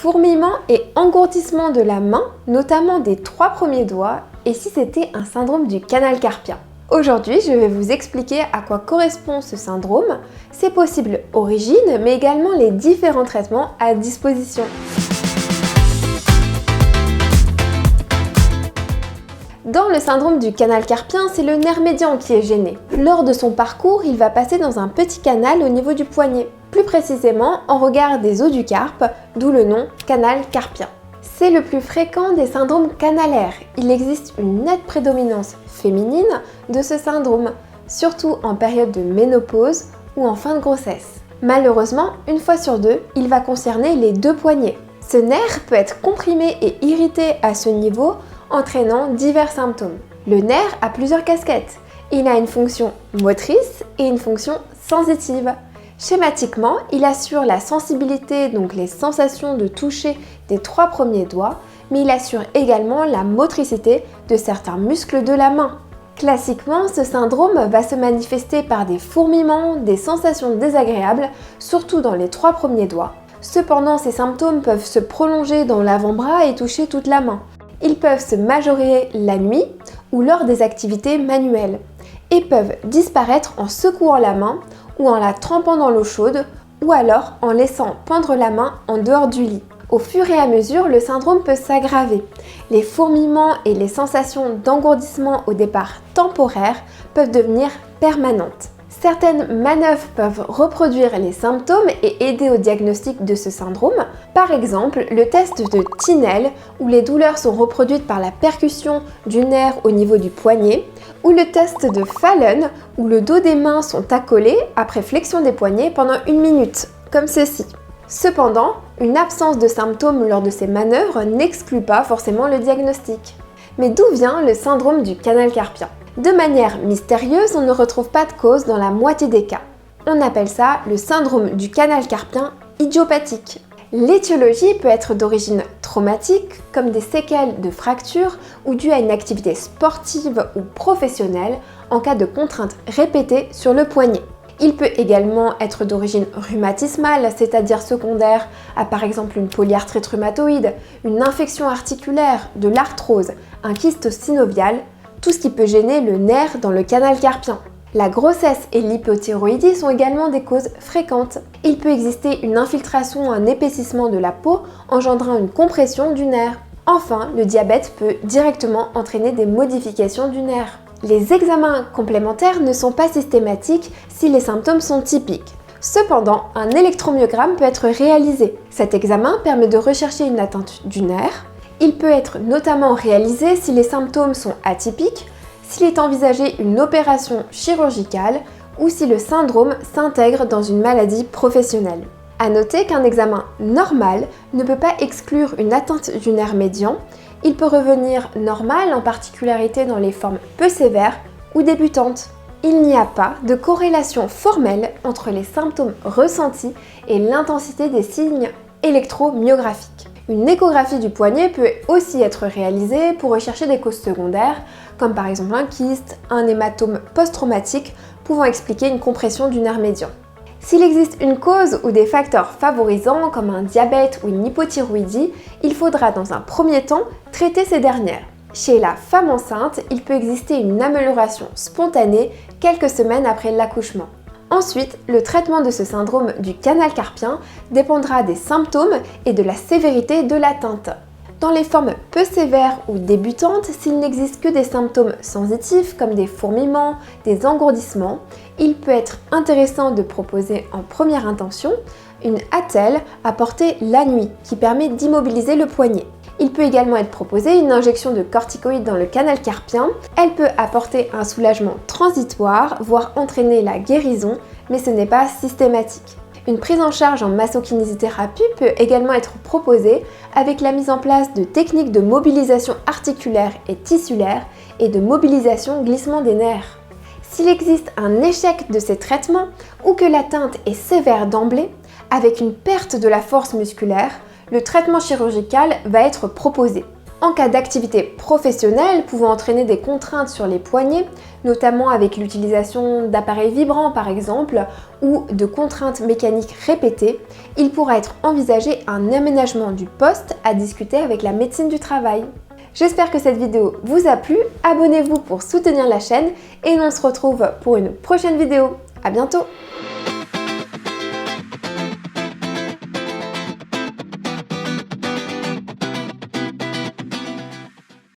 fourmillement et engourdissement de la main, notamment des 3 premiers doigts, et si c'était un syndrome du canal carpien. Aujourd'hui, je vais vous expliquer à quoi correspond ce syndrome, ses possibles origines, mais également les différents traitements à disposition. Dans le syndrome du canal carpien, c'est le nerf médian qui est gêné. Lors de son parcours, il va passer dans un petit canal au niveau du poignet, plus précisément en regard des os du carpe, d'où le nom canal carpien. C'est le plus fréquent des syndromes canalaires. Il existe une nette prédominance féminine de ce syndrome, surtout en période de ménopause ou en fin de grossesse. Malheureusement, une fois sur deux, il va concerner les 2 poignets. Ce nerf peut être comprimé et irrité à ce niveau, entraînant divers symptômes. Le nerf a plusieurs casquettes. Il a une fonction motrice et une fonction sensitive. Schématiquement, il assure la sensibilité, donc les sensations de toucher des 3 premiers doigts, mais il assure également la motricité de certains muscles de la main. Classiquement, ce syndrome va se manifester par des fourmillements, des sensations désagréables, surtout dans les 3 premiers doigts. Cependant, ces symptômes peuvent se prolonger dans l'avant-bras et toucher toute la main. Ils peuvent se majorer la nuit ou lors des activités manuelles et peuvent disparaître en secouant la main ou en la trempant dans l'eau chaude ou alors en laissant pendre la main en dehors du lit. Au fur et à mesure, le syndrome peut s'aggraver. Les fourmillements et les sensations d'engourdissement au départ temporaires peuvent devenir permanentes. Certaines manœuvres peuvent reproduire les symptômes et aider au diagnostic de ce syndrome. Par exemple, le test de Tinel, où les douleurs sont reproduites par la percussion du nerf au niveau du poignet, ou le test de Fallon, où le dos des mains sont accolés après flexion des poignets pendant 1 minute, comme ceci. Cependant, une absence de symptômes lors de ces manœuvres n'exclut pas forcément le diagnostic. Mais d'où vient le syndrome du canal carpien ? De manière mystérieuse, on ne retrouve pas de cause dans la moitié des cas. On appelle ça le syndrome du canal carpien idiopathique. L'étiologie peut être d'origine traumatique, comme des séquelles de fractures ou dues à une activité sportive ou professionnelle en cas de contraintes répétées sur le poignet. Il peut également être d'origine rhumatismale, c'est-à-dire secondaire à par exemple une polyarthrite rhumatoïde, une infection articulaire, de l'arthrose, un kyste synovial, tout ce qui peut gêner le nerf dans le canal carpien. La grossesse et l'hypothyroïdie sont également des causes fréquentes. Il peut exister une infiltration ou un épaississement de la peau engendrant une compression du nerf. Enfin, le diabète peut directement entraîner des modifications du nerf. Les examens complémentaires ne sont pas systématiques si les symptômes sont typiques. Cependant, un électromyogramme peut être réalisé. Cet examen permet de rechercher une atteinte du nerf. Il peut être notamment réalisé si les symptômes sont atypiques, s'il est envisagé une opération chirurgicale ou si le syndrome s'intègre dans une maladie professionnelle. A noter qu'un examen normal ne peut pas exclure une atteinte du nerf médian. Il peut revenir normal, en particularité dans les formes peu sévères ou débutantes. Il n'y a pas de corrélation formelle entre les symptômes ressentis et l'intensité des signes électromyographiques. Une échographie du poignet peut aussi être réalisée pour rechercher des causes secondaires, comme par exemple un kyste, un hématome post-traumatique pouvant expliquer une compression du nerf médian. S'il existe une cause ou des facteurs favorisants comme un diabète ou une hypothyroïdie, il faudra dans un premier temps traiter ces dernières. Chez la femme enceinte, il peut exister une amélioration spontanée quelques semaines après l'accouchement. Ensuite, le traitement de ce syndrome du canal carpien dépendra des symptômes et de la sévérité de l'atteinte. Dans les formes peu sévères ou débutantes, s'il n'existe que des symptômes sensitifs comme des fourmillements, des engourdissements, il peut être intéressant de proposer en première intention une attelle à porter la nuit qui permet d'immobiliser le poignet. Il peut également être proposé une injection de corticoïdes dans le canal carpien. Elle peut apporter un soulagement transitoire, voire entraîner la guérison, mais ce n'est pas systématique. Une prise en charge en massokinésithérapie peut également être proposée avec la mise en place de techniques de mobilisation articulaire et tissulaire et de mobilisation glissement des nerfs. S'il existe un échec de ces traitements ou que l'atteinte est sévère d'emblée, avec une perte de la force musculaire, le traitement chirurgical va être proposé. En cas d'activité professionnelle pouvant entraîner des contraintes sur les poignets, notamment avec l'utilisation d'appareils vibrants par exemple, ou de contraintes mécaniques répétées, il pourra être envisagé un aménagement du poste à discuter avec la médecine du travail. J'espère que cette vidéo vous a plu, abonnez-vous pour soutenir la chaîne et on se retrouve pour une prochaine vidéo. À bientôt!